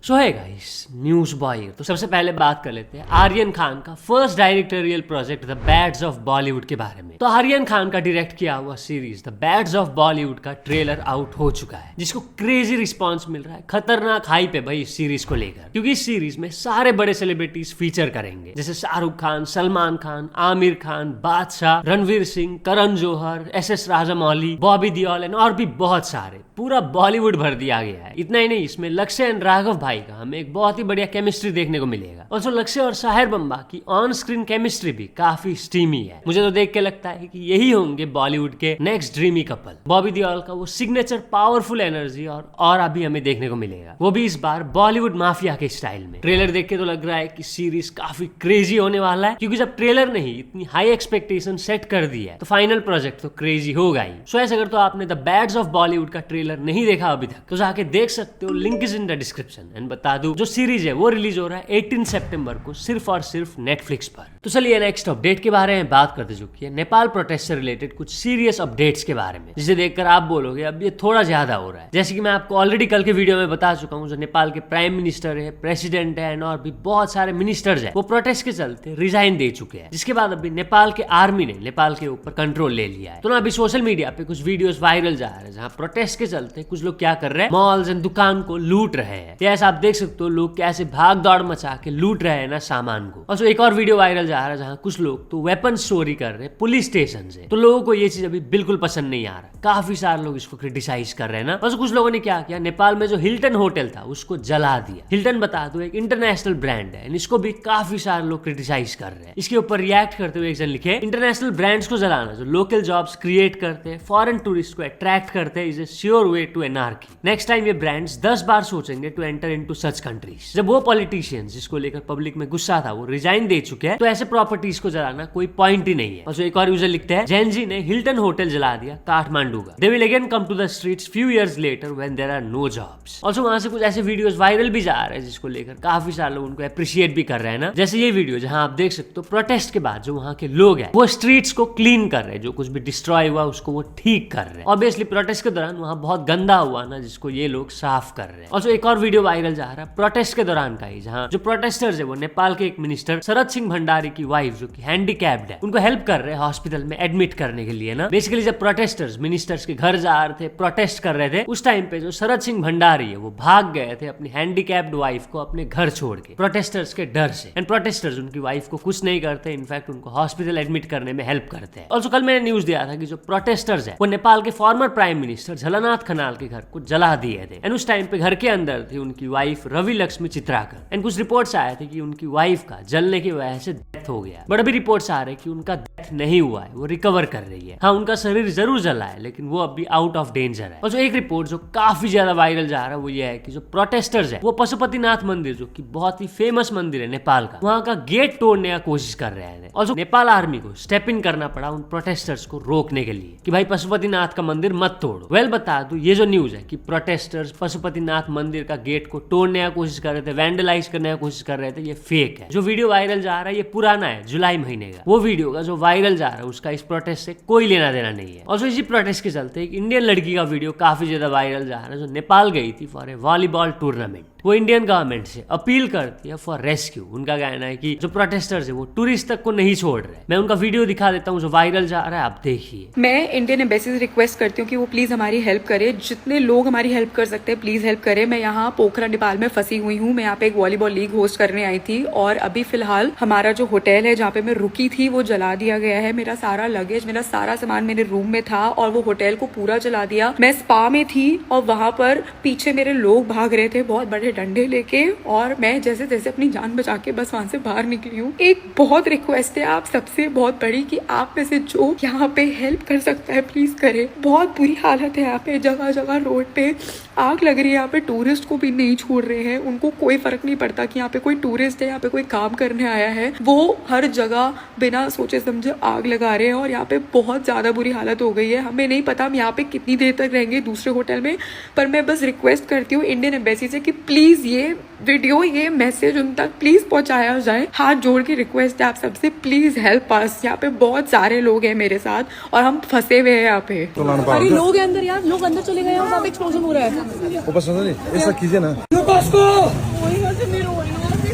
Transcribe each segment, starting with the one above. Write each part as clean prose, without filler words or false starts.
सो है guys, news boy. तो सबसे पहले बात कर लेते हैं आर्यन खान का first directorial project the bads of Bollywood के बारे में। तो आर्यन खान का डायरेक्ट किया हुआ series the bads of Bollywood का ट्रेलर आउट हो चुका है, जिसको क्रेजी रिस्पांस मिल रहा है। खतरनाक हाइप है भाई इस सीरीज को लेकर, क्योंकि इस सीरीज में सारे बड़े सेलिब्रिटीज फीचर करेंगे, जैसे शाहरुख खान, सलमान खान, आमिर खान, बादशाह, रणवीर सिंह, करण जौहर, एस राजामौली, बॉबी देओल और भी बहुत सारे। पूरा बॉलीवुड भर दिया गया है। इतना ही नहीं, इसमें लक्ष्य एंड राघव भाई का हमें एक बहुत ही बढ़िया केमिस्ट्री देखने को मिलेगा। और लक्ष्य और साहिर बम्बा की ऑन स्क्रीन केमिस्ट्री भी काफी स्टीमी है। मुझे तो देख के लगता है कि यही होंगे बॉलीवुड के next dreamy couple. Bobby Deol का वो सिग्नेचर पावरफुल एनर्जी और अभी हमें देखने को मिलेगा, वो भी इस बार बॉलीवुड माफिया के स्टाइल में। ट्रेलर देख के तो लग रहा है कि सीरीज काफी क्रेजी होने वाला है, क्योंकि जब ट्रेलर ने ही इतनी हाई एक्सपेक्टेशन सेट कर दी है तो फाइनल प्रोजेक्ट तो क्रेजी होगा ही। सो अगर तो आपने द बैड्स ऑफ बॉलीवुड का ट्रेलर नहीं देखा अभी तक, तो जाके देख सकते हो, link is in the description. And बता दूं, जो सीरीज है वो रिलीज हो रहा है 18 सितंबर को सिर्फ और सिर्फ नेटफ्लिक्स पर। तो चलिए नेक्स्ट अपडेट के बारे में बात करते चुकी है, नेपाल प्रोटेस्ट से रिलेटेड कुछ सीरियस अपडेट्स के बारे में, जिसे देखकर आप बोलोगे अब ये थोड़ा ज्यादा हो रहा है। जैसे कि मैं आपको ऑलरेडी कल के वीडियो में बता चुका हूँ, जो नेपाल के प्राइम मिनिस्टर है, प्रेसिडेंट है और भी बहुत सारे मिनिस्टर्स है, वो प्रोटेस्ट के चलते रिजाइन दे चुके हैं, जिसके बाद अभी नेपाल के आर्मी ने नेपाल के ऊपर कंट्रोल ले लिया है। तो ना अभी सोशल मीडिया पे कुछ वीडियोस वायरल जा रहे हैं, जहाँ प्रोटेस्ट के चलते कुछ लोग क्या कर रहे हैं, मॉल्स एंड दुकान को लूट रहे हैं। ऐसा आप देख सकते हो, लोग कैसे भाग दौड़ मचा के लूट रहे हैं ना सामान को। और एक और वीडियो वायरल जा रहा है, जहाँ कुछ लोग तो वेपन चोरी कर रहे हैं पुलिस स्टेशन से। तो लोगों को ये चीज अभी बिल्कुल पसंद नहीं आ रहा, काफी सारे लोग इसको क्रिटिसाइज कर रहे हैं ना। और कुछ लोगों ने क्या किया, नेपाल में जो हिल्टन होटल था उसको जला दिया। हिल्टन बता दो एक इंटरनेशनल ब्रांड है, इसको भी काफी सारे लोग क्रिटिसाइज कर रहे हैं। इसके ऊपर रिएक्ट करते हुए एक जन लिखे, इंटरनेशनल ब्रांड्स को जलाना जो लोकल जॉब्स क्रिएट करते हैं, फॉरेन टूरिस्ट को अट्रैक्ट करते हैं, is a sure way to anarchy. Next time ये ब्रांड्स 10 बार सोचेंगे to enter into such countries. जब वो पॉलिटिशियंस जिसको लेकर पब्लिक में गुस्सा था वो रिजाइन दे चुके हैं, तो ऐसे प्रॉपर्टीज को जलाना कोई पॉइंट ही नहीं है। और एक और यूजर लिखते हैं, जैनजी ने हिल्टन होटल जला दिया काठमांडू का। They will again come to the streets few years later when there are no jobs. और वहां से कुछ ऐसे वीडियोस वायरल भी जा रहे हैं, जिसको लेकर काफी सारे लोग उनको अप्रिशिएट भी कर रहे हैं ना। जैसे ये वीडियो जहां आप देख सकते हो, प्रोटेस्ट के बाद जो वहां के लोग हैं वो स्ट्रीट्स को क्लीन कर रहे हैं, जो कुछ भी डिस्ट्रॉय हुआ उसको वो ठीक कर रहे हैं। ऑब्वियसली प्रोटेस्ट के दौरान वहां बहुत गंदा हुआ ना, जिसको ये लोग साफ कर रहे हैं। और एक और वीडियो वायरल जा रहा है प्रोटेस्ट के दौरान का ही, जहां जो प्रोटेस्टर्स है वो नेपाल के एक मिनिस्टर शरद सिंह भंडारी की वाइफ, जो कि हैंडीकैप्ड है, उनको हेल्प कर रहे हैं हॉस्पिटल में एडमिट करने के लिए ना। बेसिकली जब प्रोटेस्टर्स मिनिस्टर्स के घर जा रहे थे, प्रोटेस्ट कर रहे थे, उस टाइम पे जो शरद सिंह भंडारी है वो भाग गए थे अपनी हैंडीकैप्ड वाइफ को अपने घर छोड़ के, प्रोटेस्टर्स के डर से। एंड प्रोटेस्टर्स उनकी वाइफ को कुछ नहीं करते, इनफैक्ट उनको हॉस्पिटल एडमिट करने में हेल्प करते हैं। ऑल्सो कल मैंने न्यूज दिया था कि जो प्रोटेस्टर्स है वो नेपाल के former prime minister Jhalanath Khanal के घर को जला दिए थे। एंड उस टाइम पे घर के अंदर थी उनकी वाइफ रवि लक्ष्मी चित्राकर। एंड कुछ रिपोर्ट्स आए थे कि उनकी वाइफ का जलने की वजह से डेथ हो गया, बट अभी रिपोर्ट्स आ रहे हैं कि उनका डेथ नहीं हुआ है, वो रिकवर कर रही है। हाँ, उनका शरीर जरूर जला है, लेकिन वो अभी आउट ऑफ डेंजर है। और जो एक रिपोर्ट जो काफी ज्यादा वायरल जा रहा है वो ये है कि जो प्रोटेस्टर्स है वो पशुपतिनाथ मंदिर, जो कि बहुत ही फेमस मंदिर है नेपाल का, वहां का गेट तोड़ने का कोशिश कर रहे हैं। और जो नेपाल आर्मी को स्टेप इन करना पड़ा उन प्रोटेस्टर्स को रोकने के लिए कि भाई पशुपतिनाथ का मंदिर मत तोड़ो। वेल बता दो, ये जो न्यूज है कि प्रोटेस्टर्स पशुपतिनाथ मंदिर का गेट को तोड़ने का कोशिश कर रहे थे, वैंडलाइज करने का कोशिश कर रहे थे, ये फेक है। जो वीडियो वायरल जा रहा है ये पुराना है, जुलाई महीने का। वो वीडियो का जो वायरल जा रहा है उसका इस प्रोटेस्ट से कोई लेना देना नहीं है। और इसी प्रोटेस्ट के चलते एक इंडियन लड़की का वीडियो काफी ज्यादा वायरल जा रहा है, जो नेपाल गई थी फॉर ए वॉलीबॉल टूर्नामेंट। वो इंडियन गवर्नमेंट से अपील करती है फॉर रेस्क्यू। उनका कहना है कि जो प्रोटेस्टर्स है वो टूरिस्ट तक को नहीं छोड़ रहे। मैं उनका वीडियो दिखा देता हूँ जो वायरल जा रहा है, आप देखिए। मैं इंडियन एम्बेसी से रिक्वेस्ट करती हूँ कि वो प्लीज हमारी हेल्प करे, जितने लोग हमारी हेल्प कर सकते हैं प्लीज हेल्प करे। मैं यहाँ पोखरा नेपाल में फंसी हुई हूँ। मैं यहाँ पे एक वॉलीबॉल लीग होस्ट करने आई थी और अभी फिलहाल हमारा जो होटल है जहाँ पे मैं रुकी थी वो जला दिया गया है। मेरा सारा लगेज, मेरा सारा सामान मेरे रूम में था और वो होटल को पूरा जला दिया। मैं स्पा में थी और वहां पर पीछे मेरे लोग भाग रहे थे बहुत बड़े डंडे लेके, और मैं जैसे जैसे अपनी जान बचा के बस वहां से बाहर निकली हूँ। एक बहुत रिक्वेस्ट है आप सबसे बहुत बड़ी कि आप में से जो यहाँ पे हेल्प कर सकता है प्लीज करे। बहुत बुरी हालत है यहाँ पे, जगह जगह रोड पे आग लग रही है। यहाँ पे टूरिस्ट को भी नहीं छोड़ रहे हैं, उनको कोई फर्क नहीं पड़ता कि यहाँ पे कोई टूरिस्ट है, यहाँ पे कोई काम करने आया है। वो हर जगह बिना सोचे समझे आग लगा रहे हैं और यहाँ पे बहुत ज्यादा बुरी हालत हो गई है। हमें नहीं पता हम यहाँ पे कितनी देर तक रहेंगे दूसरे होटल में, पर मैं बस रिक्वेस्ट करती हूँ इंडियन एम्बेसी से कि प्लीज ये वीडियो, ये मैसेज उन तक प्लीज पहुंचाया जाए। हाथ जोड़ के रिक्वेस्ट है आप सबसे, प्लीज हेल्प अस। यहाँ पे बहुत सारे लोग हैं मेरे साथ और हम फंसे हुए हैं यहाँ पे। अरे लोग हैं अंदर यार, लोग अंदर चले गए हैं और वहाँ पे एक्सप्लोजन हो रहा है। ऐसा कीजिए ना।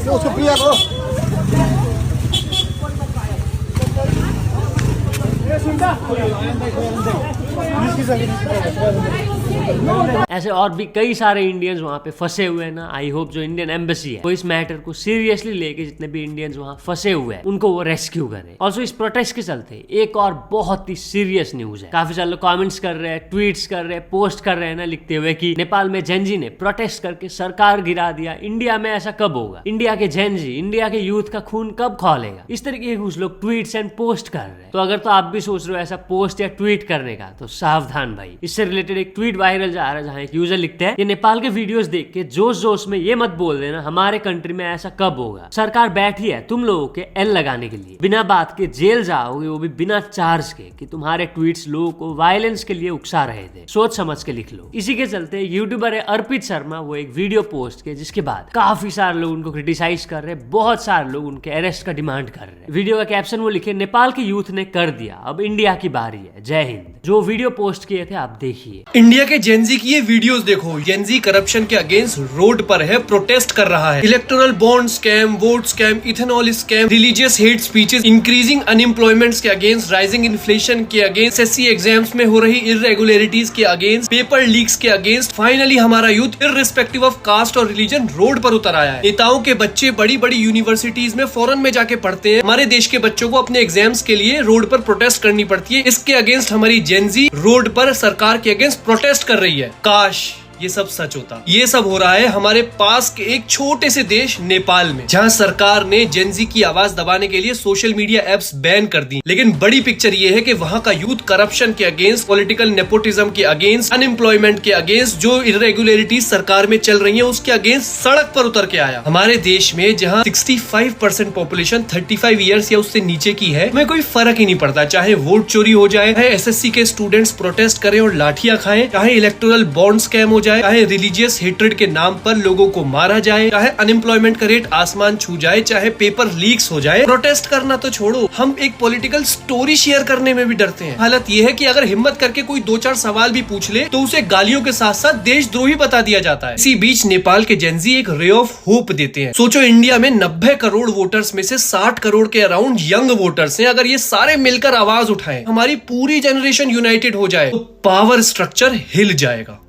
उसको प्रिया करो। ऐसे और भी कई सारे इंडियंस वहाँ पे फंसे हुए हैं ना। आई होप जो इंडियन एम्बेसी है वो इस मैटर को सीरियसली लेके जितने भी इंडियंस वहाँ फंसे हुए हैं उनको वो रेस्क्यू करे। ऑल्सो इस प्रोटेस्ट के चलते एक और बहुत ही सीरियस न्यूज है। काफी सारे लोग कमेंट्स कर रहे हैं, ट्वीट्स कर रहे हैं, पोस्ट कर रहे हैं ना, लिखते हुए कि नेपाल में जेनजी ने प्रोटेस्ट करके सरकार गिरा दिया। इंडिया में ऐसा कब होगा? इंडिया के जेनजी, इंडिया के यूथ का खून कब खौलेगा? इस तरीके के कुछ लोग ट्वीट्स एंड पोस्ट कर रहे हैं। तो अगर तो आप भी सोच रहे हो ऐसा पोस्ट या ट्वीट करने का तो सावधान भाई। इससे रिलेटेड एक ट्वीट वायरल जा रहा है जहाँ एक यूजर लिखते हैं, ये नेपाल के वीडियोस देख के जोश जोश में ये मत बोल देना हमारे कंट्री में ऐसा कब होगा। सरकार बैठी है तुम लोगों के एल लगाने के लिए, बिना बात के जेल जाओगे, वो भी बिना चार्ज के कि तुम्हारे ट्वीट्स लोगों को वायलेंस के लिए उकसा रहे थे। सोच समझ के लिख लो। इसी के चलते यूट्यूबर है अर्पित शर्मा, वो एक वीडियो पोस्ट किए जिसके बाद काफी सारे लोग उनको क्रिटिसाइज कर रहे हैं, बहुत सारे लोग उनके अरेस्ट का डिमांड कर रहे हैं। वीडियो का कैप्शन वो लिखे, नेपाल के यूथ ने कर दिया, अब इंडिया की बारी है, जय हिंद। जो वीडियो पोस्ट किए थे आप देखिए। इंडिया के जेनजी की ये वीडियोस देखो। जेनजी करप्शन के अगेंस्ट रोड पर है, प्रोटेस्ट कर रहा है। Electoral bond scam, vote scam, ethanol scam, religious hate speeches, increasing unemployment के अगेंस्ट, राइजिंग इन्फ्लेशन के अगेंस्ट, एसएससी एग्जाम्स में हो रही इरेगुलरिटीज के अगेंस्ट, पेपर लीक्स के अगेंस्ट। फाइनली हमारा यूथ इर्रिस्पेक्टिव ऑफ कास्ट और रिलीजन रोड पर उतर आया है। नेताओं के बच्चे बड़ी बड़ी यूनिवर्सिटीज में फॉरेन में जाके पढ़ते हैं। हमारे देश के बच्चों को अपने एग्जाम्स के लिए रोड पर प्रोटेस्ट करनी पड़ती है। इसके अगेंस्ट हमारी जेनजी रोड पर सरकार के अगेंस्ट प्रोटेस्ट कर रही है। काश ये सब सच होता। ये सब हो रहा है हमारे पास के एक छोटे से देश नेपाल में, जहां सरकार ने जेनजी की आवाज दबाने के लिए सोशल मीडिया एप्स बैन कर दी। लेकिन बड़ी पिक्चर ये है कि वहां का यूथ करप्शन के अगेंस्ट, पॉलिटिकल नेपोटिज्म के अगेंस्ट, अनएम्प्लॉयमेंट के अगेंस्ट, जो इरेगुलरिटीज सरकार में चल रही है उसके अगेंस्ट सड़क पर उतर के आया। हमारे देश में जहां 65% पॉपुलेशन 35 ईयर्स या उससे नीचे की है, हमें कोई फर्क ही नहीं पड़ता। चाहे वोट चोरी हो जाए, चाहे एसएससी के स्टूडेंट्स प्रोटेस्ट करें और लाठियां खाएं, चाहे इलेक्टोरल बॉन्ड स्कैम हो जाए, चाहे रिलीजियस हेट्रेड के नाम पर लोगों को मारा जाए, चाहे अनएम्प्लॉयमेंट का रेट आसमान छू जाए, चाहे पेपर लीक्स हो जाए, प्रोटेस्ट करना तो छोड़ो, हम एक पॉलिटिकल स्टोरी शेयर करने में भी डरते हैं। हालत यह है कि अगर हिम्मत करके कोई 2-4 सवाल भी पूछ ले तो उसे गालियों के साथ साथ देशद्रोही बता दिया जाता है। इसी बीच नेपाल के जेनजी एक रे ऑफ होप देते हैं। सोचो, इंडिया में 90 करोड़ वोटर्स में से 60 करोड़ के अराउंड यंग वोटर्स हैं। अगर ये सारे मिलकर आवाज उठाएं, हमारी पूरी जनरेशन यूनाइटेड हो जाए, तो पावर स्ट्रक्चर हिल जाएगा।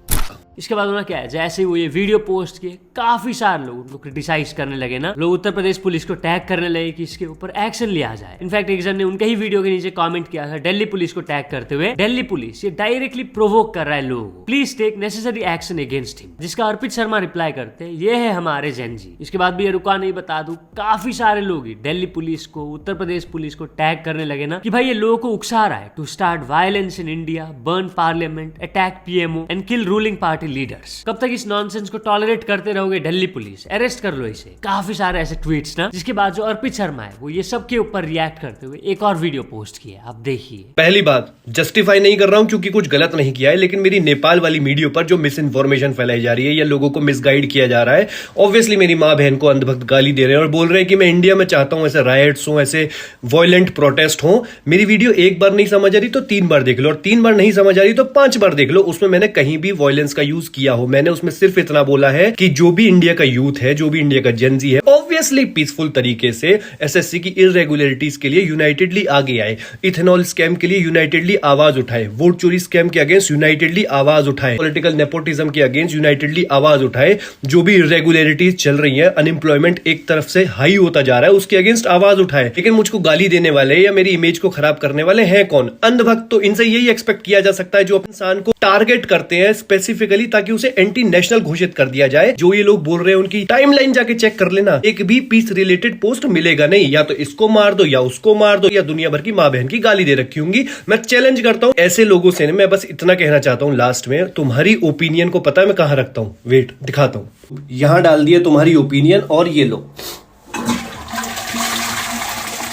इसके बाद उन्होंने क्या है, जैसे ही वो ये वीडियो पोस्ट किए काफी सारे लोग उनको क्रिटिसाइज करने लगे ना। लोग उत्तर प्रदेश पुलिस को टैग करने लगे कि इसके ऊपर एक्शन लिया जाए। इनफैक्ट एक जन ने उनके ही वीडियो के नीचे कमेंट किया था दिल्ली पुलिस को टैग करते हुए, दिल्ली पुलिस ये डायरेक्टली प्रोवोक कर रहा है लोगों को, please take necessary action against him. जिसका अर्पित शर्मा रिप्लाई करते हैं, ये है हमारे जेनजी। इसके बाद भी ये रुका नहीं, बता दूं काफी सारे लोग दिल्ली पुलिस को, उत्तर प्रदेश पुलिस को टैग करने लगे ना कि भाई ये लोगों को उकसा रहा है to start violence in India, burn parliament, attack PMO and kill ruling party leaders. कब तक इस नॉनसेंस को टॉलरेट करते रहोगे दिल्ली पुलिस? अरेस्ट कर लो इसे। काफी सारे ऐसे ट्वीट्स ना, जिसके बाद जो अर्पित शर्मा है वो ये सब के ऊपर रिएक्ट करते हुए एक और वीडियो पोस्ट किया, आप देखिए। पहली बात, जस्टिफाई नहीं कर रहा हूं क्योंकि कुछ गलत नहीं किया है, लेकिन मेरी नेपाल वाली वीडियो पर जो मिस इन्फॉर्मेशन फैलाई जा रही है या लोगों को मिसगाइड किया जा रहा है, ऑब्वियसली मेरी माँ बहन को अंधभक्त गाली दे रहे हैं और बोल रहे हैं कि मैं इंडिया में चाहता हूं ऐसे राइट्स हो, ऐसे वायलेंट प्रोटेस्ट हो। मेरी वीडियो एक बार नहीं समझ आ रही तो 3 बार देख लो, और 3 बार नहीं समझ आ रही तो 5 बार देख लो। उसमें मैंने कहीं भी वायलेंस का यूज किया हो, मैंने उसमें सिर्फ इतना बोला है कि जो भी इंडिया का यूथ है, जो भी इंडिया का जेनजी है, ऑब्वियसली पीसफुल तरीके से एसएससी की इरेगुलरिटीज के लिए यूनाइटेडली आगे आए, इथेनॉल स्कैम के लिए यूनाइटेडली आवाज उठाए, वोट चोरी स्कैम के अगेंस्ट यूनाइटेडली आवाज उठाए, पॉलिटिकल नेपोटिज्म के अगेंस्ट यूनाइटेडली आवाज उठाए, जो भी इरेगुलरिटीज चल रही है, अनएम्प्लॉयमेंट एक तरफ से हाई होता जा रहा है, उसके अगेंस्ट आवाज उठाए। लेकिन मुझको गाली देने वाले या मेरी इमेज को खराब करने वाले हैं कौन? अंधभक्त। तो इनसे यही एक्सपेक्ट किया जा सकता है जो इंसान को टारगेट करते हैं स्पेसिफिकली ताकि उसे एंटी नेशनल घोषित कर दिया जाए। जो ये लोग बोल रहे हैं उनकी टाइमलाइन जाके चेक कर लेना, एक भी पीस रिलेटेड पोस्ट मिलेगा नहीं। या तो इसको मार दो, या उसको मार दो, या दुनिया भर की माँ बहन की गाली दे रखी होंगी। मैं चैलेंज करता हूं ऐसे लोगों से। मैं बस इतना कहना चाहता हूं लास्ट में, तुम्हारी ओपिनियन को पता है मैं कहां रखता हूं? वेट दिखाता हूं, यहां डाल दिया तुम्हारी ओपिनियन, और ये लो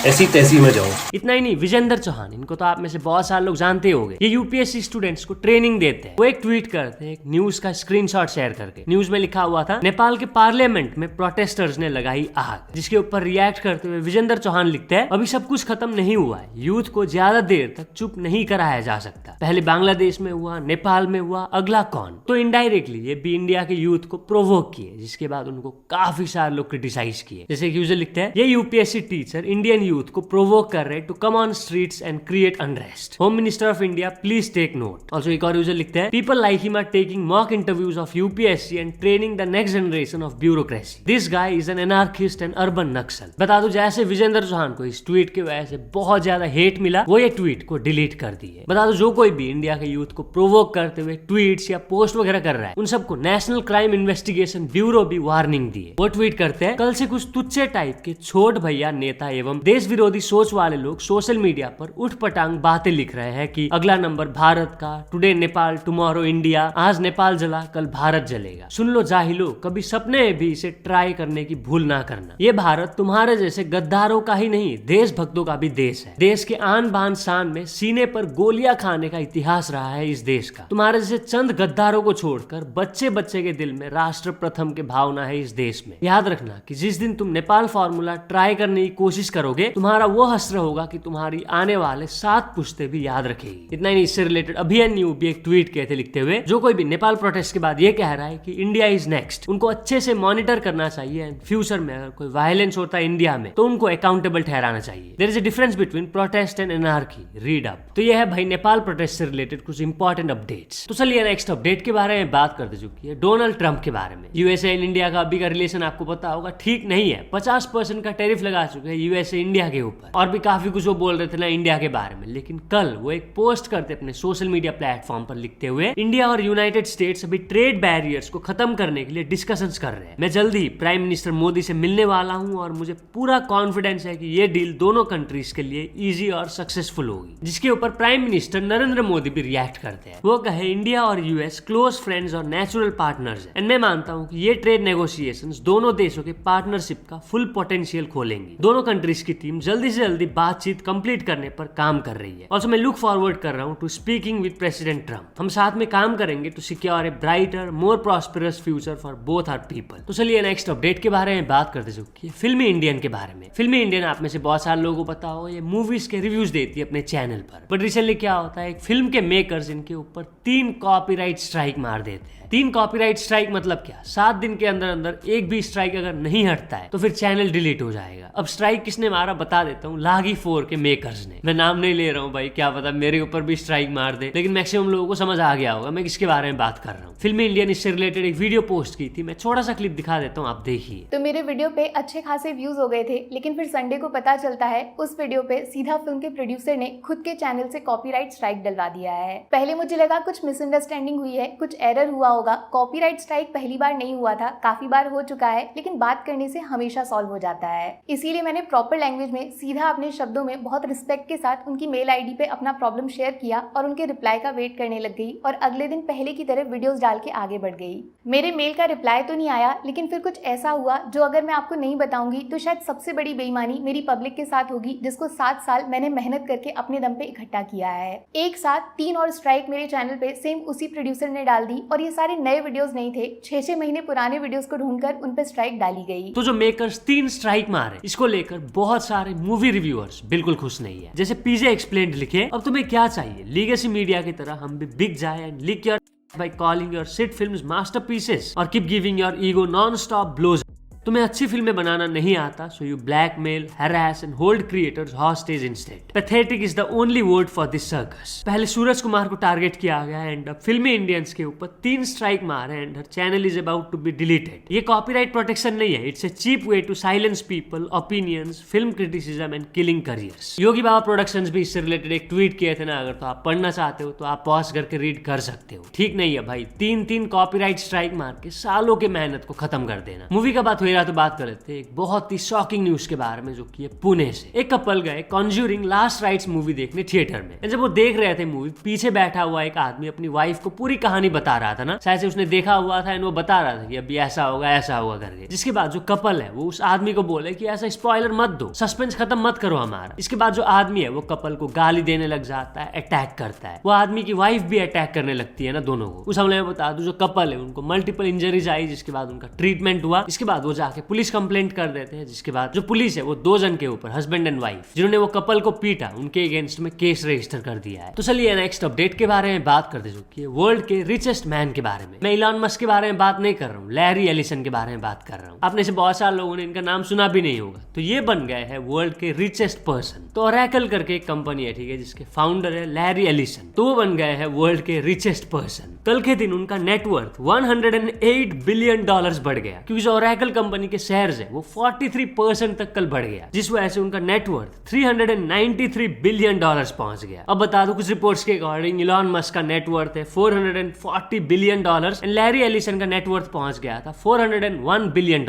ऐसी तैसी में जाऊं। इतना ही नहीं, विजेंद्र चौहान, इनको तो आप में से बहुत सारे लोग जानते होंगे। ये यूपीएससी स्टूडेंट्स को ट्रेनिंग देते हैं। वो एक ट्वीट करते हैं, एक न्यूज का स्क्रीनशॉट शेयर करके। न्यूज में लिखा हुआ था, नेपाल के पार्लियामेंट में प्रोटेस्टर्स ने लगाई आग, जिसके ऊपर रिएक्ट करते हुए विजेंद्र चौहान लिखते हैं, अभी सब कुछ खत्म नहीं हुआ है, यूथ को ज्यादा देर तक चुप नहीं कराया जा सकता। पहले बांग्लादेश में हुआ, नेपाल में हुआ, अगला कौन? तो इनडायरेक्टली ये भी इंडिया के यूथ को प्रोवोक किए, जिसके बाद उनको काफी सारे लोग क्रिटिसाइज किए। जैसे कि यूजर लिखते हैं, ये यूपीएससी टीचर इंडियन यूथ को प्रोवोक कर रहे to come on streets and create unrest. Home minister of India please take note. Also एक और यूजर लिखते हैं, people like him are taking mock interviews of UPSC and training the next generation of bureaucracy. This guy is an anarchist and urban Naxal. बता दो, जैसे विजेंद्र चौहान को इस tweet की वजह से बहुत ज्यादा हेट मिला, वो ये ट्वीट को डिलीट कर दिए। बता दो, जो कोई भी इंडिया के यूथ को प्रोवोक करते हुए ट्वीट्स या पोस्ट वगैरह कर रहा है, उन सबको नेशनल क्राइम इन्वेस्टिगेशन ब्यूरो भी वार्निंग दिए। वो ट्वीट करते हैं, कल से कुछ तुच्छे टाइप के छोट भैया नेता एवं देश विरोधी सोच वाले लोग सोशल मीडिया पर उठ पटांग बातें लिख रहे हैं कि अगला नंबर भारत का, टुडे नेपाल, टुमारो इंडिया, आज नेपाल जला कल भारत जलेगा। सुन लो जाहिलो, कभी सपने में भी इसे ट्राई करने की भूल ना करना। ये भारत तुम्हारे जैसे गद्दारों का ही नहीं, देशभक्तों का भी देश है। देश के आन बान शान में सीने पर गोलियां खाने का इतिहास रहा है इस देश का। तुम्हारे जैसे चंद गद्दारों को छोड़कर बच्चे बच्चे के दिल में राष्ट्र प्रथम के भावना है इस देश में। याद रखना कि जिस दिन तुम नेपाल फॉर्मूला ट्राई करने की कोशिश करोगे, तुम्हारा वो हश्र होगा कि तुम्हारी आने वाले 7 पुश्ते भी याद रखेगी। इतना ही नहीं, इससे रिलेटेड अभिमन्यु भी एक ट्वीट किए थे लिखते हुए, जो कोई भी नेपाल प्रोटेस्ट के बाद ये कह रहा है कि इंडिया इज नेक्स्ट, उनको अच्छे से मॉनिटर करना चाहिए एंड फ्यूचर में अगर कोई वायलेंस होता है इंडिया में तो उनको अकाउंटेबल ठहराना चाहिए। There is a difference between protest and anarchy, read up. तो ये है भाई नेपाल प्रोटेस्ट से रिलेटेड कुछ इंपॉर्टेंट अपडेट्स। तो चलिए नेक्स्ट अपडेट के बारे में बात करते चुकी है डोनाल्ड ट्रंप के बारे में। यूएसए एंड इंडिया का अभी का रिलेशन आपको पता होगा ठीक नहीं है। 50% का टैरिफ लगा चुके हैं यूएसए इंडिया के ऊपर, और भी काफी कुछ वो बोल रहे थे ना इंडिया के बारे में। लेकिन कल वो एक पोस्ट करते अपने सोशल मीडिया प्लेटफॉर्म पर लिखते हुए, इंडिया और यूनाइटेड स्टेट्स अभी ट्रेड बैरियर्स को खत्म करने के लिए डिस्कशंस कर रहे हैं। मैं जल्दी प्राइम मिनिस्टर मोदी से मिलने वाला हूं और मुझे पूरा कॉन्फिडेंस है कि ये डील दोनों कंट्रीज के लिए इजी और सक्सेसफुल होगी। जिसके ऊपर प्राइम मिनिस्टर नरेंद्र मोदी भी रिएक्ट करते हैं। वो कहे, इंडिया और यूएस क्लोज फ्रेंड्स और नेचुरल पार्टनर्स हैं एंड मैं मानता हूं कि ये ट्रेड नेगोशिएशंस दोनों देशों के पार्टनरशिप का फुल पोटेंशियल खोलेंगी। दोनों कंट्रीज की टीम जल्दी से जल्दी बातचीत कंप्लीट करने पर काम कर रही है। ऑल्सो मैं लुक फॉरवर्ड कर रहा हूं to speaking with president Trump. हम साथ में काम करेंगे to secure a brighter more prosperous future for both our people. तो चलिए नेक्स्ट अपडेट के बारे में बात करते चुकी है फिल्मी इंडियन के बारे में। फिल्मी इंडियन आप में से बहुत सारे लोगों को पता हो, ये मूवीज के रिव्यूज देती है अपने चैनल पर। बट रिसेंटली क्या होता है, एक फिल्म के मेकर्स इनके ऊपर 3 कॉपीराइट स्ट्राइक मार देते हैं। 3 कॉपीराइट स्ट्राइक मतलब क्या? 7 दिन के अंदर अंदर एक भी स्ट्राइक अगर नहीं हटता है तो फिर चैनल डिलीट हो जाएगा। अब स्ट्राइक किसने मारा बता देता हूँ, लागी 4 के मेकर्स ने। मैं नाम नहीं ले रहा हूँ भाई, क्या पता मेरे ऊपर भी स्ट्राइक मार दे, लेकिन मैक्सिमम लोगों को समझ आ गया होगा मैं किसके बारे में बात कर रहा हूँ। फिल्मी इंडियन इससे रिलेटेड एक वीडियो पोस्ट की थी, मैं छोटा सा क्लिप दिखा देता हूँ, आप देखिए। तो मेरे वीडियो पे अच्छे खासे व्यूज हो गए थे, लेकिन फिर संडे को पता चलता है उस वीडियो पे सीधा फिल्म के प्रोड्यूसर ने खुद के चैनल से कॉपीराइट स्ट्राइक डलवा दिया है। पहले मुझे लगा कुछ मिसअंडरस्टैंडिंग हुई है, कुछ एरर हुआ होगा। कॉपीराइट स्ट्राइक पहली बार नहीं हुआ था, काफी बार हो चुका है, लेकिन बात करने से हमेशा सॉल्व हो जाता है। इसीलिए मैंने प्रॉपर लैंग्वेज में सीधा अपने शब्दों में बहुत रिस्पेक्ट के साथ उनकी मेल आईडी पे अपना प्रॉब्लम शेयर किया और उनके रिप्लाई का वेट करने लग गई और अगले दिन पहले की तरह वीडियोस डाल के आगे बढ़ गई। मेरे मेल का रिप्लाई तो नहीं आया, लेकिन फिर कुछ ऐसा हुआ जो अगर मैं आपको नहीं बताऊंगी तो शायद सबसे बड़ी बेईमानी मेरी पब्लिक के साथ होगी, जिसको 7 साल मैंने मेहनत करके अपने दम पे इकट्ठा किया है। एक साथ 3 और स्ट्राइक मेरे चैनल पे सेम उसी प्रोड्यूसर ने डाल दी, और ये सारे नए वीडियोस नहीं थे, 6-6 महीने पुराने वीडियोस को ढूंढकर उन पे स्ट्राइक डाली गई। तो जो मेकर्स 3 स्ट्राइक मारे, इसको लेकर बहुत सारे मूवी रिव्यूअर्स बिल्कुल खुश नहीं है। जैसे पीजे एक्सप्लेन्ड लिखे, अब तुम्हें क्या चाहिए, लीगेसी मीडिया की तरह हम भी बिक जाए and lick your by calling your shit films masterpieces or keep giving your ego non-stop blows. तुम्हें अच्छी फिल्में बनाना नहीं आता, so you blackmail, harass and hold creators hostage instead. Pathetic is the only word for this circus. पहले सूरज कुमार को target किया गया and अब फिल्मी इंडियंस के ऊपर 3 स्ट्राइक मारे एंड हर channel is about to be deleted. ये कॉपीराइट प्रोटेक्शन नहीं है, it's a cheap way to silence people, opinions, film criticism and killing careers. Yogi Baba productions भी इससे रिलेटेड एक ट्वीट किए थे ना, अगर तो आप पढ़ना चाहते हो तो आप पॉज करके रीड कर सकते हो। ठीक नहीं है भाई, 3 कॉपीराइट स्ट्राइक मार के सालों के मेहनत को खत्म कर देना। मूवी का बात हुई मेरा तो बात कर लेते हैं एक बहुत ही शॉकिंग न्यूज के बारे में, जो कि है पुणे से। एक कपल गए कॉन्ज्यूरिंग लास्ट राइट्स मूवी देखने थिएटर में। जब वो देख रहे थे मूवी, पीछे बैठा हुआ एक आदमी अपनी वाइफ को पूरी कहानी बता रहा था ना, शायद से उसने देखा हुआ था एंड वो बता रहा था कि अभी ऐसा होगा करके। जिसके बाद जो कपल है वो उस आदमी को बोले कि ऐसा स्पॉइलर मत दो, सस्पेंस खत्म मत करो हमारा। इसके बाद जो आदमी है वो कपल को गाली देने लग जाता है, अटैक करता है। वो आदमी की वाइफ भी अटैक करने लगती है ना दोनों को। उस हमले में बता दूं जो कपल है उनको मल्टीपल इंजरीज आई, जिसके बाद उनका ट्रीटमेंट हुआ। इसके बाद वो जाके पुलिस कंप्लेंट कर देते हैं, जिसके बाद जो पुलिस है वो 2 जन के ऊपर, हस्बैंड एंड वाइफ, जिन्होंने वो कपल को पीटा, उनके अगेंस्ट में केस रजिस्टर कर दिया है। तो चलिए नेक्स्ट अपडेट के बारे में बात करते हैं, वर्ल्ड के रिचेस्ट मैन के बारे में। मैं इलॉन मस्क के बारे में बात नहीं कर रहा हूँ, लैरी एलिसन के बारे में बात कर रहा हूँ। आपने से बहुत सारे लोगों ने इनका नाम सुना भी नहीं होगा। तो ये बन गए हैं वर्ल्ड के रिचेस्ट पर्सन। तो ओरेकल करके एक कंपनी है, ठीक है, जिसके फाउंडर है लैरी एलिसन। तो वो बन गए हैं वर्ल्ड के रिचेस्ट पर्सन। कल के दिन उनका नेटवर्थ $108 बिलियन बढ़ गया, क्योंकि जो ओरेकल कंपनी के शेयर्स है वो 43% तक कल बढ़ गया, जिस वजह से उनका नेटवर्थ $393 बिलियन पहुंच गया। अब बता दो कुछ रिपोर्ट्स के अकॉर्डिंग इलॉन मस्क का नेटवर्थ है $440 बिलियन एंड लैरी एलिसन का नेटवर्थ पहुंच गया था $401 बिलियन।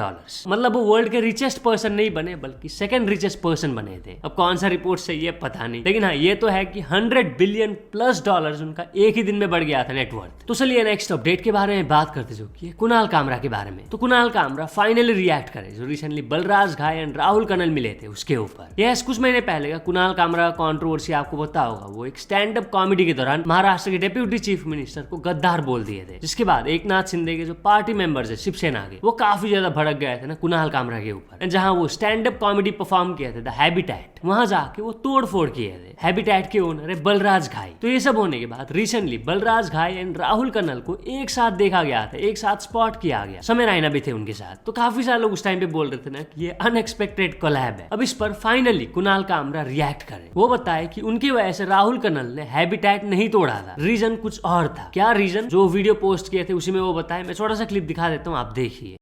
मतलब वो वर्ल्ड के रिचेस्ट पर्सन नहीं बने, बल्कि सेकंड रिचेस्ट पर्सन बने थे। अब कौन सा रिपोर्ट सही है पता नहीं, लेकिन हाँ ये तो है कि $100 बिलियन प्लस उनका एक ही दिन में बढ़ गया था नेटवर्थ। तो चलिए नेक्स्ट अपडेट के बारे में बात करते जो कि कुणाल कामरा के बारे में। तो कुणाल कामरा फाइनली रिएक्ट करे जो रिसेंटली बलराज घाई एंड राहुल कनल मिले थे उसके ऊपर। यस, कुछ महीने पहले का कुणाल कामरा का कंट्रोवर्सी आपको पता होगा। वो एक स्टैंड अप कॉमेडी के दौरान महाराष्ट्र के डेप्यूटी चीफ मिनिस्टर को गद्दार बोल दिए थे, जिसके बाद एकनाथ शिंदे के जो पार्टी मेंबर्स है शिवसेना के, वो काफी ज्यादा भड़क गए थे ना कुणाल कामरा के ऊपर। जहां वो स्टैंड अप कॉमेडी परफॉर्म किए थे द हैबिटेट, वहां जाके वो तोड़ फोड़ किए थे। हैबिटेट के ओनर है बलराज घाई। तो ये सब होने के बाद रिसेंटली बलराज घाई एंड राहुल कनल को एक साथ देखा गया था, एक साथ स्पॉट किया गया। समय रैना भी थे उनके साथ। तो काफी सारे लोग उस टाइम पे बोल रहे थे ना कि ये अनएक्सपेक्टेड कोलैब है। अब इस पर फाइनली कुणाल कामरा रिएक्ट करे, वो बताए कि उनकी वजह से राहुल कनल ने हैबिटेट नहीं तोड़ा था, रीजन कुछ और था। क्या रीजन, जो वीडियो पोस्ट किए थे उसी में वो बताए। मैं छोटा सा क्लिप दिखा देता हूँ, आप देखिए।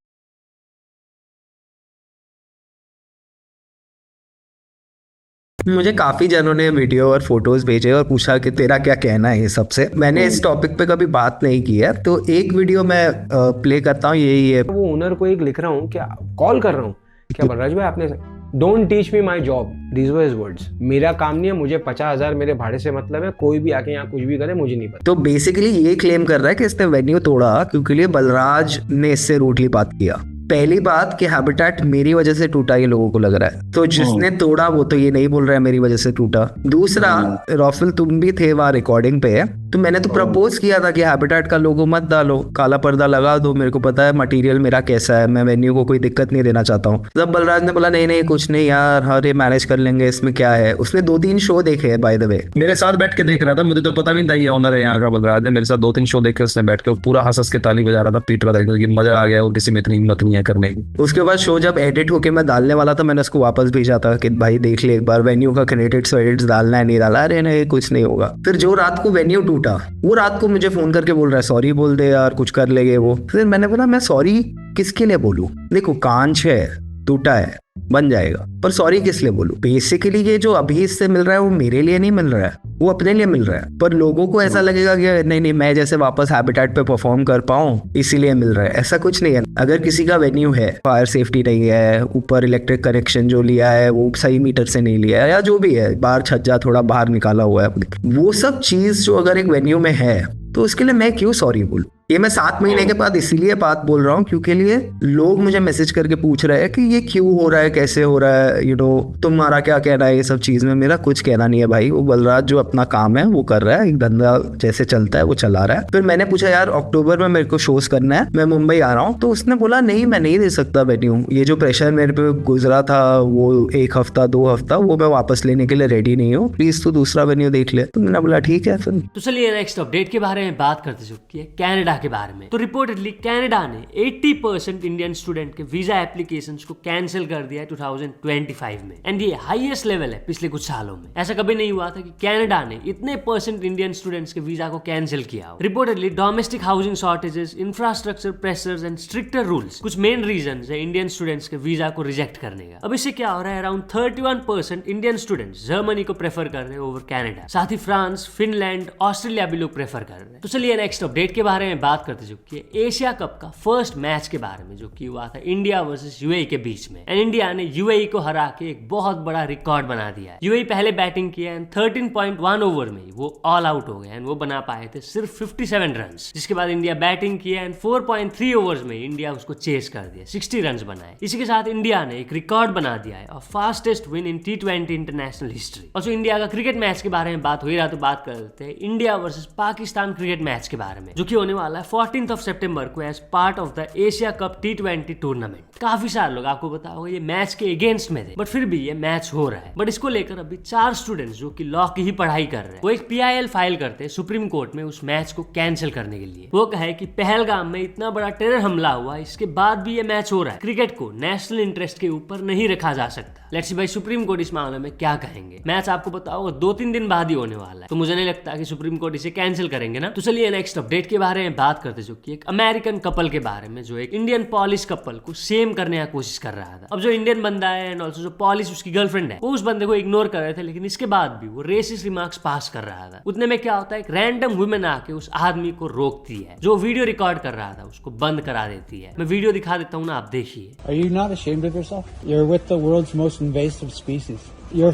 मुझे काफी जनों ने वीडियो और फोटोज भेजे और पूछा कि तेरा क्या कहना है ये सबसे। मैंने इस टॉपिक पे कभी बात नहीं की है, तो एक वीडियो मैं प्ले करता हूँ, यही है। वो ओनर को एक लिख रहा हूँ, क्या कॉल कर रहा हूँ, क्या बलराज भाई आपने don't teach me my job, these were his words. मेरा काम नहीं है, मुझे 50,000 मेरे भाड़े से मतलब है, कोई भी आके यहाँ कुछ भी करे मुझे नहीं पता। तो बेसिकली ये क्लेम कर रहा है कि इसने वेन्यू तोड़ा क्योंकि लिए बलराज ने इससे रूटली बात किया। पहली बात कि हैबिटेट मेरी वजह से टूटा, ये लोगों को लग रहा है। तो जिसने तोड़ा वो तो ये नहीं बोल रहा है मेरी वजह से टूटा। दूसरा, रॉफिल तुम भी थे वहां रिकॉर्डिंग पे, तो मैंने तो प्रपोज किया था कि हैबिटेट का लोगो मत डालो, काला पर्दा लगा दो, मेरे को पता है मटेरियल मेरा कैसा है, मैं वेन्यू को कोई दिक्कत नहीं देना चाहता हूँ। तब बलराज ने बोला नहीं नहीं कुछ नहीं यार, हर ये मैनेज कर लेंगे, इसमें क्या है। उसने 2-3 शो देखे हैं बाय द वे, मेरे साथ बैठ के देख रहा था, मुझे तो पता नहीं था ये ऑनर है यहाँ का। बलराज ने मेरे साथ 2-3 शो देखे, उसने बैठ के पूरा हंस के ताली बजा रहा था, पीट रहा था क्योंकि मजा आ गया, वो किसी में इतनी हिम्मत नहीं है करने की। उसके बाद शो जब एडिट होके मैं डालने वाला था, मैंने उसको वापस भेजा था कि भाई देख ले एक बार, वेन्यू का क्रेडिट्स वेडिट्स डालना है, नहीं डाला, अरे नहीं कुछ नहीं होगा। फिर जो रात को वेन्यू टूटा, वो रात को मुझे फोन करके बोल रहा है सॉरी बोल दे यार, कुछ कर लेंगे वो। फिर मैंने बोला मैं सॉरी किसके लिए बोलूं, देखो कांच है, टूटा है, बन जाएगा, पर सॉरी किस लिए बोलूं। बेसिकली ये जो अभी इससे मिल रहा है वो मेरे लिए नहीं मिल रहा है, वो अपने लिए मिल रहा है। पर लोगों को ऐसा लगेगा कि नहीं नहीं मैं जैसे वापस हैबिटेट पे परफॉर्म कर पाऊं इसीलिए मिल रहा है, ऐसा कुछ नहीं है। अगर किसी का वेन्यू है, फायर सेफ्टी नहीं है, ऊपर इलेक्ट्रिक कनेक्शन जो लिया है वो सही मीटर से नहीं लिया है, या जो भी है, बाहर छज्जा थोड़ा बाहर निकाला हुआ है, वो सब चीज जो अगर एक वेन्यू में है तो उसके लिए मैं क्यों सॉरी बोलूं। ये मैं 7 महीने के बाद इसीलिए बात बोल रहा हूँ क्योंकि लिए लोग मुझे मैसेज करके पूछ रहे हैं कि ये क्यों हो रहा है, कैसे हो रहा है, यू नो तुम्हारा क्या कहना है ये सब चीज में। मेरा कुछ कहना नहीं है भाई, वो बलराज जो अपना काम है वो कर रहा है, एक धंधा जैसे चलता है वो चला रहा है। फिर मैंने पूछा यार अक्टूबर में मेरे को शोज करना है, मैं मुंबई आ रहा हूँ, तो उसने बोला नहीं मैं नहीं दे सकता वेन्यू, ये जो प्रेशर मेरे पे गुजरा था वो 1 हफ्ता 2 हफ्ता, वो मैं वापस लेने के लिए रेडी नहीं हूँ, प्लीज तू दूसरा वेन्यू देख ले। तो मैंने बोला ठीक है। फिर तो चलिए नेक्स्ट अपडेट के बारे में बात करते चुकी है कनाडा के बारे में। तो रिपोर्टेडली कनाडा ने 80% इंडियन स्टूडेंट के वीजा एप्लीकेशंस को कैंसिल कर दिया है 2025 में, एंड ये हाईएस्ट लेवल है पिछले कुछ सालों में। ऐसा कभी नहीं हुआ था कि कनाडा ने इतने % इंडियन स्टूडेंट्स के वीजा को कैंसिल किया हो। Reportedly domestic housing shortages, infrastructure pressures and stricter rules कुछ मेन रीजन है इंडियन स्टूडेंट्स के वीजा को रिजेक्ट करने का। अब इससे क्या हो रहा है, अराउंड 31% इंडियन स्टूडेंट्स जर्मनी को प्रेफर कर रहे हैं ओवर कनाडा, साथ ही फ्रांस, फिनलैंड, ऑस्ट्रेलिया भी लोग प्रेफर कर रहे हैं। तो चलिए नेक्स्ट अपडेट के बारे में बात करते चुकी है एशिया कप का फर्स्ट मैच के बारे में, जो कि हुआ था इंडिया वर्सेस यूएई के बीच में। एंड इंडिया ने यूएई को हरा के एक बहुत बड़ा रिकॉर्ड बना दिया है। यूएई पहले बैटिंग किया एंड 13.1 ओवर में वो ऑल आउट हो गए एंड वो बना पाए थे सिर्फ 57 रन। जिसके बाद इंडिया बैटिंग किया एंड 4.3 ओवर्स में इंडिया उसको चेस कर दिया, 60 रन बनाए। इसी के साथ इंडिया ने एक रिकॉर्ड बना दिया है और fastest win in T20 international history. और जो इंडिया का क्रिकेट मैच के बारे में बात हो ही रहा तो बात कर लेते हैं India versus Pakistan cricket match के बारे में, जो कि होने वाला है 14 सितंबर को as part of the Asia cup T20 tournament. काफी सारे लोग आपको पता होगा ये मैच के अगेंस्ट में थे, बट फिर भी ये मैच हो रहा है। बट इसको लेकर अभी 4 स्टूडेंट्स जो कि लॉ की ही पढ़ाई कर रहे हैं, वो एक PIL फाइल करते हैं सुप्रीम कोर्ट में उस मैच को कैंसिल करने के लिए। वो कहे कि पहलगाम में इतना बड़ा टेरर हमला हुआ, इसके बाद भी ये मैच हो रहा है, क्रिकेट को नेशनल इंटरेस्ट के ऊपर नहीं रखा जा सकता। लेट्स सी भाई सुप्रीम कोर्ट इस मामले में क्या कहेंगे। मैच आपको पता होगा 2-3 दिन बाद ही होने वाला है, तो मुझे नहीं लगता कि सुप्रीम कोर्ट इसे कैंसिल करेंगे ना। तो चलिए नेक्स्ट अपडेट के बारे में बात करते जो कि एक अमेरिकन कपल के बारे में, जो एक इंडियन पॉलिश कपल को सेम करने की कोशिश कर रहा था। अब जो इंडियन बंदा है एंड ऑल्सो जो पॉलिश उसकी गर्लफ्रेंड है, वो उस बंदे को इग्नोर कर रहे थे, लेकिन इसके बाद भी वो रेसिस्ट रिमार्क्स पास कर रहा था। उतने में क्या होता है, एक रैंडम वुमेन आके उस आदमी को रोकती है, जो वीडियो रिकॉर्ड कर रहा था उसको बंद करा देती है। मैं वीडियो दिखा देता हूँ ना, आप देखिए। Are you not ashamed of yourself? You're with the world's most invasive species. You're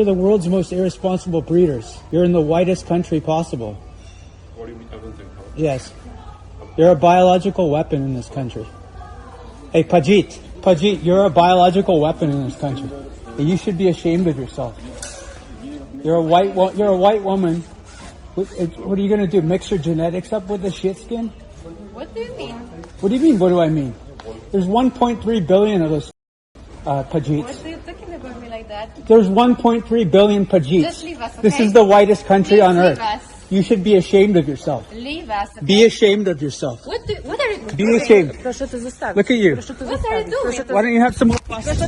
the world's most irresponsible breeders. You're in the whitest country possible. What do you mean? I don't think. Yes. You're a biological weapon in this country. Hey, Pajit, you're a biological weapon in this country. You should be ashamed of yourself. You're a white woman. What are you going to do? Mix your genetics up with the shit skin? What do you mean? What do you mean? What do I mean? There's 1.3 billion of those Pajits. What are you talking about me like that? There's 1.3 billion Pajits. Just leave us, This okay? is the whitest country Please on leave earth. us. You should be ashamed of yourself. Leave us. Okay? Be ashamed of yourself. What are you Be ashamed. Look at you. What are you doing? Why don't you have some more classes?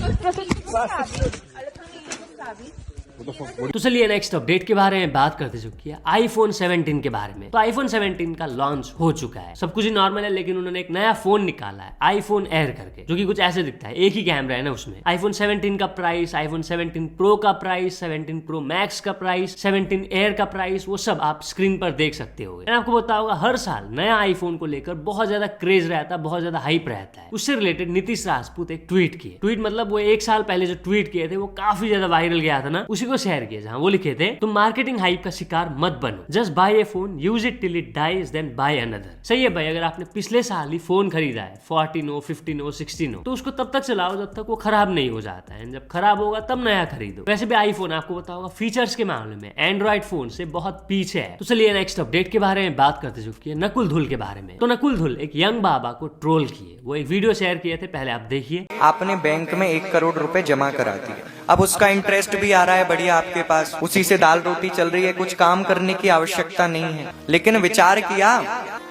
तो चलिए next update के बारे में बात करते चुकी है iPhone 17 के बारे में। तो iPhone 17 का लॉन्च हो चुका है, सब कुछ ही नॉर्मल है, लेकिन उन्होंने एक नया फोन निकाला है iPhone Air करके, जो कि कुछ ऐसे दिखता है, एक ही कैमरा है ना उसमें। iPhone 17 का प्राइस, iPhone 17 Pro का प्राइस, 17 Pro Max का प्राइस, 17 Air का प्राइस, वो सब आप स्क्रीन पर देख सकते हो। आपको पता होगा हर साल नया आईफोन को लेकर बहुत ज्यादा क्रेज रहता है, बहुत ज्यादा हाइप रहता है। उससे रिलेटेड नीतीश राजपूत एक ट्वीट किए, ट्वीट मतलब वो 1 साल पहले जो ट्वीट किए थे वो काफी ज्यादा वायरल गया था ना, उसी को शेयर किया, जहां वो लिखे थे तुम मार्केटिंग हाइप का शिकार मत बनो, just buy a phone, use it till it dies, then buy another. सही है भाई, अगर आपने पिछले साल ही फोन खरीदा है 14 हो, 15 हो, 16 हो, तो उसको तब तक चलाओ जब तक वो खराब नहीं हो जाता है, जब खराब होगा तब नया खरीदो। वैसे भी आईफोन आपको पता होगा फीचर्स के मामले में एंड्रॉइड फोन से बहुत पीछे है। तो चलिए नेक्स्ट अपडेट के बारे में बात करते चुकी है नकुल धुल के बारे में। तो नकुल धुल एक यंग बाबा को ट्रोल किए, वो एक वीडियो शेयर किए थे, पहले आप देखिए। आपने बैंक में 1 करोड़ रुपए जमा करा दिए, अब उसका इंटरेस्ट भी आ रहा है बढ़िया आपके पास, उसी से दाल रोटी चल रही है, कुछ काम करने की आवश्यकता नहीं है। लेकिन विचार किया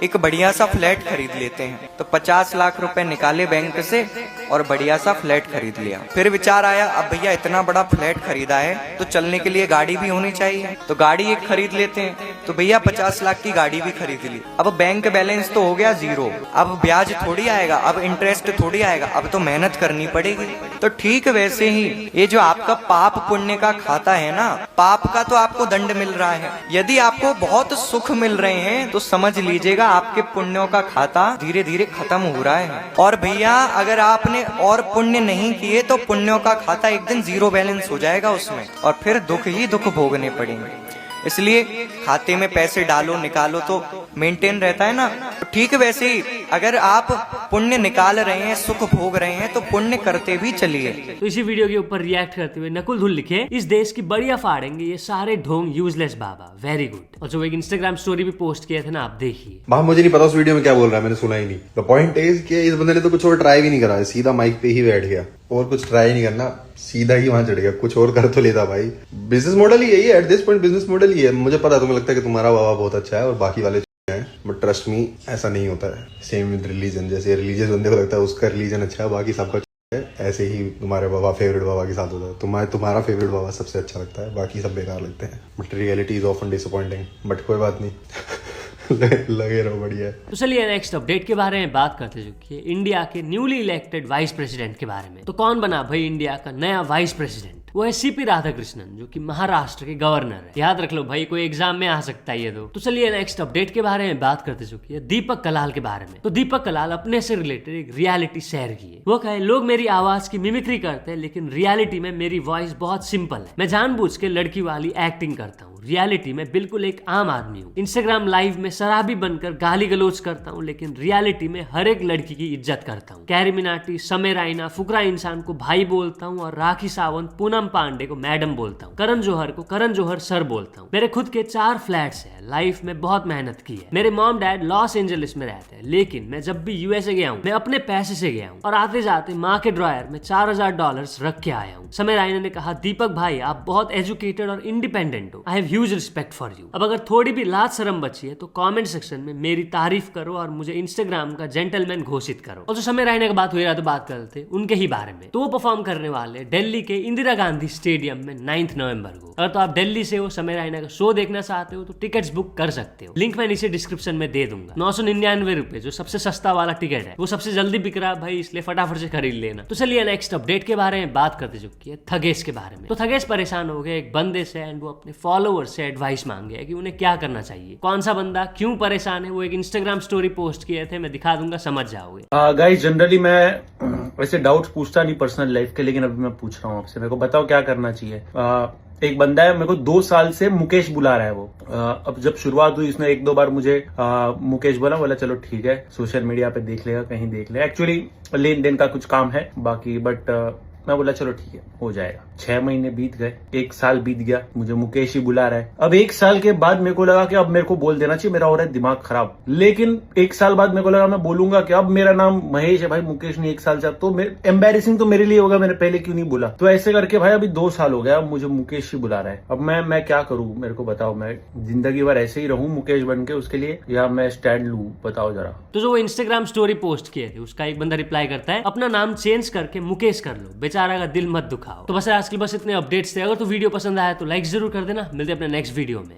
एक बढ़िया सा फ्लैट खरीद लेते हैं, तो 50 लाख रुपए निकाले बैंक से और बढ़िया सा फ्लैट खरीद लिया। फिर विचार आया अब भैया इतना बड़ा फ्लैट खरीदा है तो चलने के लिए गाड़ी भी होनी चाहिए, तो गाड़ी एक खरीद लेते हैं, तो भैया 50 लाख की गाड़ी भी खरीद ली। अब बैंक बैलेंस तो हो गया 0, अब ब्याज थोड़ी आएगा, अब इंटरेस्ट थोड़ी आएगा, अब तो मेहनत करनी पड़ेगी। तो ठीक वैसे ही ये जो आपका पाप पुण्य का खाता है ना, पाप का तो आपको दंड मिल रहा है। यदि आपको बहुत सुख मिल रहे हैं तो समझ लीजिएगा आपके पुण्यों का खाता धीरे धीरे खत्म हो रहा है। और भैया अगर आपने और पुण्य नहीं किए तो पुण्यों का खाता एक दिन 0 बैलेंस हो जाएगा उसमें, और फिर दुख ही दुख भोगने पड़ेंगे। इसलिए खाते में पैसे डालो निकालो तो मेंटेन रहता है ना, तो ठीक वैसे ही अगर आप पुण्य निकाल रहे हैं, सुख भोग रहे हैं, तो पुण्य करते भी चलिए। तो इसी वीडियो के ऊपर रिएक्ट करते हुए नकुल धुल लिखे, इस देश की बढ़िया फाड़ेंगे ये सारे ढोंग यूजलेस बाबा, वेरी गुड। और जो एक इंस्टाग्राम स्टोरी भी पोस्ट किया था ना, आप देखिए। मुझे नहीं पता उस वीडियो में क्या बोल रहा है, मैंने सुना ही नहीं। द पॉइंट इज कि इस बंदे ने तो कुछ और ट्राई भी नहीं करा है, सीधा माइक पे ही बैठ गया और कुछ ट्राई नहीं करना, सीधा ही वहां चढ़ गया, कुछ और कर तो लेता भाई। बिजनेस मॉडल ही यही है, at this point business model ही है। मुझे पता है तुम्हें लगता है कि तुम्हारा बाबा बहुत अच्छा है और बाकी वाले हैं, बट ट्रस्ट मी ऐसा नहीं होता है। सेम विद रिलीजन, जैसे रिलीजियस बंदे को लगता है उसका रिलीजन अच्छा है, बाकी सबका है, ऐसे ही तुम्हारे बाबा फेवरेट बाबा के साथ होता है। तुम्हारा फेवरेट बाबा सबसे अच्छा लगता है, बाकी सब बेकार लगते हैं, but reality is often disappointing, but कोई बात नहीं लगे रहो बढ़िया। तो चलिए नेक्स्ट अपडेट के बारे में बात करते चुकी है इंडिया के न्यूली इलेक्टेड वाइस प्रेसिडेंट के बारे में। तो कौन बना भाई इंडिया का नया वाइस प्रेसिडेंट? वो है सीपी राधाकृष्णन, जो कि महाराष्ट्र के गवर्नर है। याद रख लो भाई, कोई एग्जाम में आ सकता है ये तो चलिए नेक्स्ट अपडेट के बारे में बात करते चुकी है दीपक कलाल के बारे में। तो दीपक कलाल अपने से रिलेटेड एक रियलिटी शेयर की है। वो कहे लोग मेरी आवाज की मिमिक्री करते हैं, लेकिन रियलिटी में मेरी वॉइस बहुत सिंपल है। मैं जानबूझ के लड़की वाली एक्टिंग करता हूँ। रियलिटी में बिल्कुल एक आम आदमी हूँ। इंस्टाग्राम लाइव में शराबी बनकर गाली गलोच करता हूँ, लेकिन रियलिटी में हर एक लड़की की इज्जत करता हूँ। कैरी मिनाटी, समय रायना, फुकरा इंसान को भाई बोलता हूँ और राखी सावंत, पूनम पांडे को मैडम बोलता हूँ। करण जौहर को करण जौहर सर बोलता हूँ। मेरे खुद के 4 फ्लैट्स है। लाइफ में बहुत मेहनत की है। मेरे मॉम डैड लॉस एंजलिस में रहते हैं, लेकिन मैं जब भी यूएसए गया हूँ मैं अपने पैसे से गया हूँ और आते जाते माँ के ड्रॉयर में $4000 रख के आया हूँ। समय रायना ने कहा दीपक भाई आप बहुत एजुकेटेड और इंडिपेंडेंट हो। I have huge respect for you. अब अगर थोड़ी भी लाज शर्म बची है तो कमेंट सेक्शन में मेरी तारीफ करो और मुझे इंस्टाग्राम का जेंटलमैन घोषित करो। और जो समय रायना की बात हुई तो बात करते उनके ही बारे में। तो वो परफॉर्म करने वाले दिल्ली के इंदिरा गांधी स्टेडियम में 9 नवंबर को। अगर तो आप दिल्ली से हो, समय रायना का शो देखना चाहते हो तो टिकट्स बुक कर सकते हो। लिंक मैं नीचे डिस्क्रिप्शन में दे दूंगा। 999 रुपए जो सबसे सस्ता वाला टिकट है, वो सबसे जल्दी बिक रहा है भाई, इसलिए फटाफट से खरीद लेना। तो चलिए नेक्स्ट अपडेट के बारे में बात करते चुकी है थगेश के बारे में। तो थगेश परेशान हो गए एक बंदे से एंड वो अपने फॉलोअर से एडवाइस मांगे कि उन्हें क्या करना चाहिए। कौन सा बंदा क्यों परेशान है, वो एक इंस्टाग्राम स्टोरी पोस्ट किए थे, मैं दिखा दूंगा, समझ जाओगे। गाइस जनरली मैं वैसे डाउट्स पूछता नहीं पर्सनल लाइफ के, लेकिन अभी मैं पूछ रहा हूँ आपसे, मेरे को बताओ क्या करना चाहिए। एक बंदा है, मेरे को 2 साल से मुकेश बुला रहा है वो। अब जब शुरुआत हुई उसने 1-2 बार मुझे मुकेश बोला चलो ठीक है, सोशल मीडिया पे देख लेगा, कहीं देख लेगा। एक्चुअली लेन देन का कुछ काम है बाकी, बट मैं बोला चलो ठीक है हो जाएगा। 6 महीने बीत गए, 1 साल बीत गया, मुझे मुकेश ही बुला रहा है। अब 1 साल के बाद मेरे को लगा कि अब मेरे को बोल देना चाहिए, मेरा हो रहा है दिमाग खराब। लेकिन 1 साल बाद मेरे को लगा मैं बोलूंगा कि अब मेरा नाम महेश है भाई, मुकेश नहीं 1 साल से, तो एम्बेरसिंग तो मेरे लिए होगा, मैंने पहले क्यों नहीं बोला। तो ऐसे करके भाई अभी 2 साल हो गया, अब मुझे मुकेश ही बुला रहा है। अब मैं क्या करूं, मेरे को बताओ, मैं जिंदगी भर ऐसे ही रहूं मुकेश बन के उसके लिए, या मैं स्टैंड लूं, बताओ जरा। तो जो वो इंस्टाग्राम स्टोरी पोस्ट किए थे उसका एक बंदा रिप्लाई करता है अपना नाम चेंज करके मुकेश कर लो, बेचारा का दिल मत दुखाओ। तो बस आज की बस इतने अपडेट्स थे। अगर तो वीडियो पसंद आया तो लाइक जरूर कर देना। मिलते हैं अपने नेक्स्ट वीडियो में।